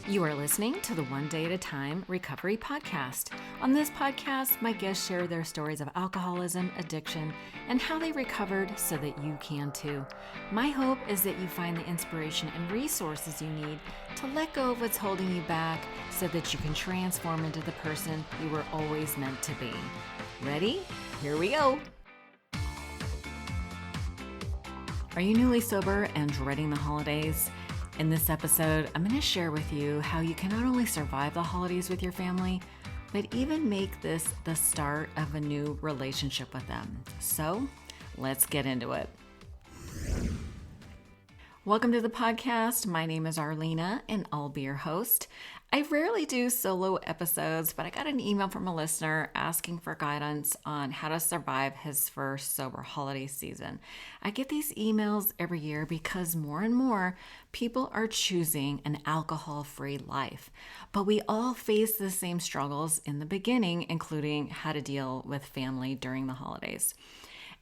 You are listening to the One Day at a Time Recovery Podcast. On this podcast, my guests share their stories of alcoholism, addiction, and how they recovered so that you can too. My hope is that you find the inspiration and resources you need to let go of what's holding you back so that you can transform into the person you were always meant to be. Ready? Here we go. Are you newly sober and dreading the holidays? In this episode, I'm going to share with you how you can not only survive the holidays with your family, but even make this the start of a new relationship with them. So, let's get into it. Welcome to the podcast. My name is Arlena, and I'll be your host. I rarely do solo episodes, but I got an email from a listener asking for guidance on how to survive his first sober holiday season. I get these emails every year because more and more people are choosing an alcohol-free life. But we all face the same struggles in the beginning, including how to deal with family during the holidays.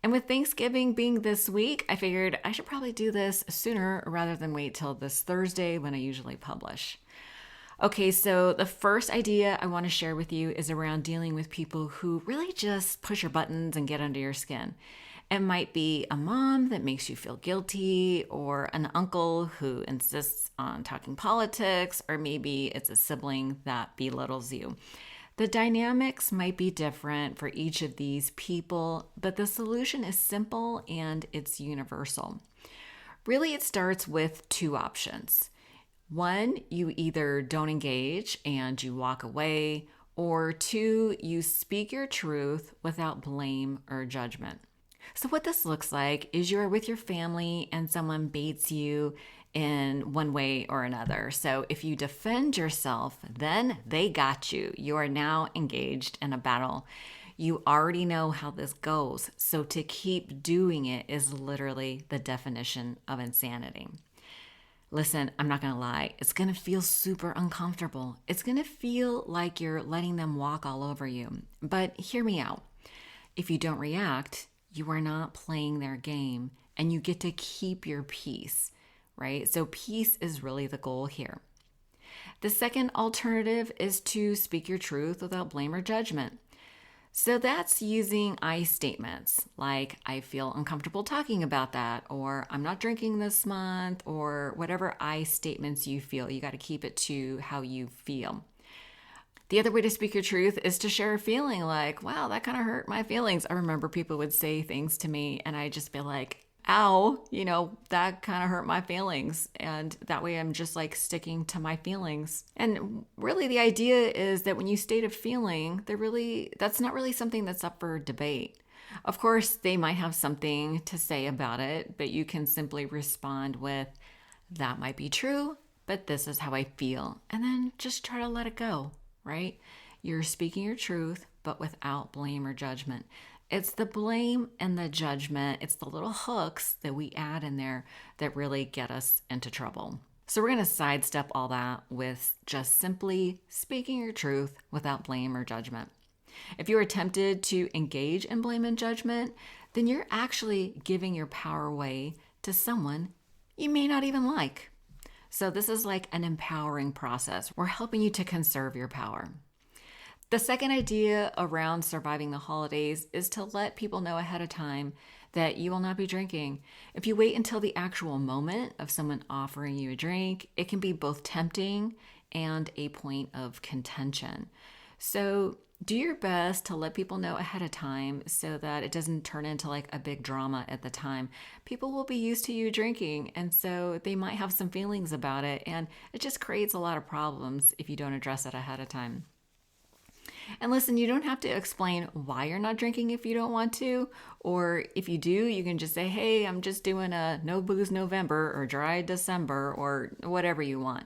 And with Thanksgiving being this week, I figured I should probably do this sooner rather than wait till this Thursday when I usually publish. Okay, so the first idea I want to share with you is around dealing with people who really just push your buttons and get under your skin. It might be a mom that makes you feel guilty, or an uncle who insists on talking politics, or maybe it's a sibling that belittles you. The dynamics might be different for each of these people, but the solution is simple and it's universal. Really, it starts with two options. One, you either don't engage and you walk away, or two, you speak your truth without blame or judgment. So what this looks like is you're with your family and someone baits you in one way or another. So if you defend yourself, then they got you. You are now engaged in a battle. You already know how this goes. So to keep doing it is literally the definition of insanity. Listen, I'm not going to lie. It's going to feel super uncomfortable. It's going to feel like you're letting them walk all over you. But hear me out. If you don't react, you are not playing their game and you get to keep your peace, right? So peace is really the goal here. The second alternative is to speak your truth without blame or judgment. So that's using I statements like, I feel uncomfortable talking about that, or I'm not drinking this month, or whatever I statements you feel. You got to keep it to how you feel. The other way to speak your truth is to share a feeling like, wow, that kind of hurt my feelings. I remember people would say things to me and I just feel like, ow, that kind of hurt my feelings. And that way I'm just like sticking to my feelings. And really the idea is that when you state a feeling, that's not really something that's up for debate. Of course, they might have something to say about it, but you can simply respond with, that might be true, but this is how I feel. And then just try to let it go, right? You're speaking your truth, but without blame or judgment. It's the blame and the judgment, it's the little hooks that we add in there that really get us into trouble. So we're going to sidestep all that with just simply speaking your truth without blame or judgment. If you are tempted to engage in blame and judgment, then you're actually giving your power away to someone you may not even like. So this is like an empowering process. We're helping you to conserve your power. The second idea around surviving the holidays is to let people know ahead of time that you will not be drinking. If you wait until the actual moment of someone offering you a drink, it can be both tempting and a point of contention. So do your best to let people know ahead of time so that it doesn't turn into like a big drama at the time. People will be used to you drinking, and so they might have some feelings about it, and it just creates a lot of problems if you don't address it ahead of time. And listen, you don't have to explain why you're not drinking if you don't want to, or if you do, you can just say, hey, I'm just doing a no booze November or dry December or whatever you want.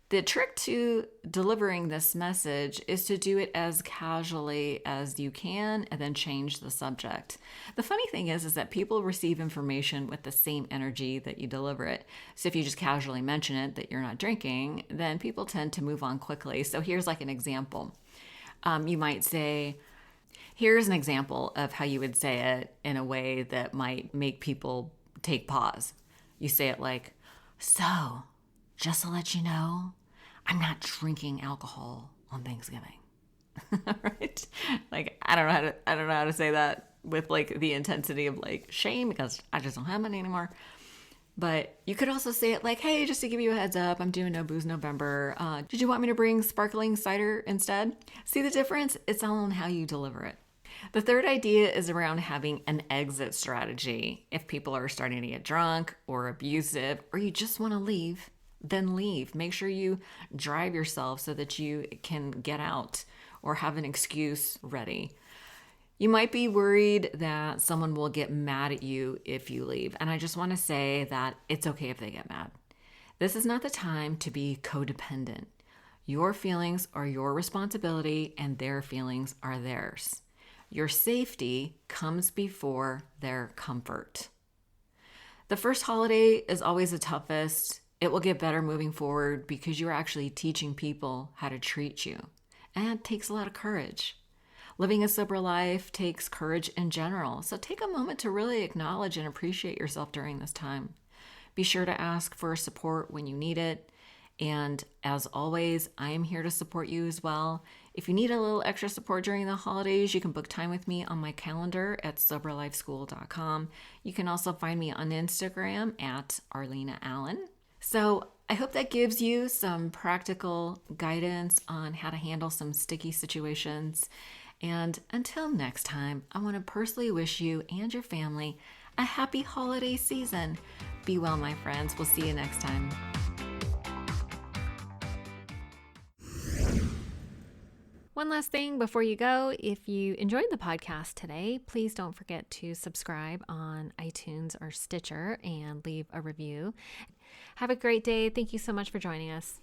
The trick to delivering this message is to do it as casually as you can and then change the subject. The funny thing is that people receive information with the same energy that you deliver it. So if you just casually mention it that you're not drinking, then people tend to move on quickly. So here's like an example. You might say, here's an example of how you would say it in a way that might make people take pause. You say it like, so, just to let you know, I'm not drinking alcohol on Thanksgiving. Right? Like, I don't know how to say that with like the intensity of like shame, because I just don't have money anymore. But you could also say it like, hey, just to give you a heads up, I'm doing No Booze November. Did you want me to bring sparkling cider instead? See the difference? It's all on how you deliver it. The third idea is around having an exit strategy. If people are starting to get drunk or abusive, or you just want to leave, then leave. Make sure you drive yourself so that you can get out or have an excuse ready. You might be worried that someone will get mad at you if you leave. And I just want to say that it's okay if they get mad. This is not the time to be codependent. Your feelings are your responsibility and their feelings are theirs. Your safety comes before their comfort. The first holiday is always the toughest. It will get better moving forward because you're actually teaching people how to treat you. And it takes a lot of courage. Living a sober life takes courage in general, so take a moment to really acknowledge and appreciate yourself during this time. Be sure to ask for support when you need it, and as always, I am here to support you as well. If you need a little extra support during the holidays, you can book time with me on my calendar at soberlifeschool.com. You can also find me on Instagram at Arlena Allen. So I hope that gives you some practical guidance on how to handle some sticky situations. And until next time, I want to personally wish you and your family a happy holiday season. Be well, my friends. We'll see you next time. One last thing before you go, if you enjoyed the podcast today, please don't forget to subscribe on iTunes or Stitcher and leave a review. Have a great day. Thank you so much for joining us.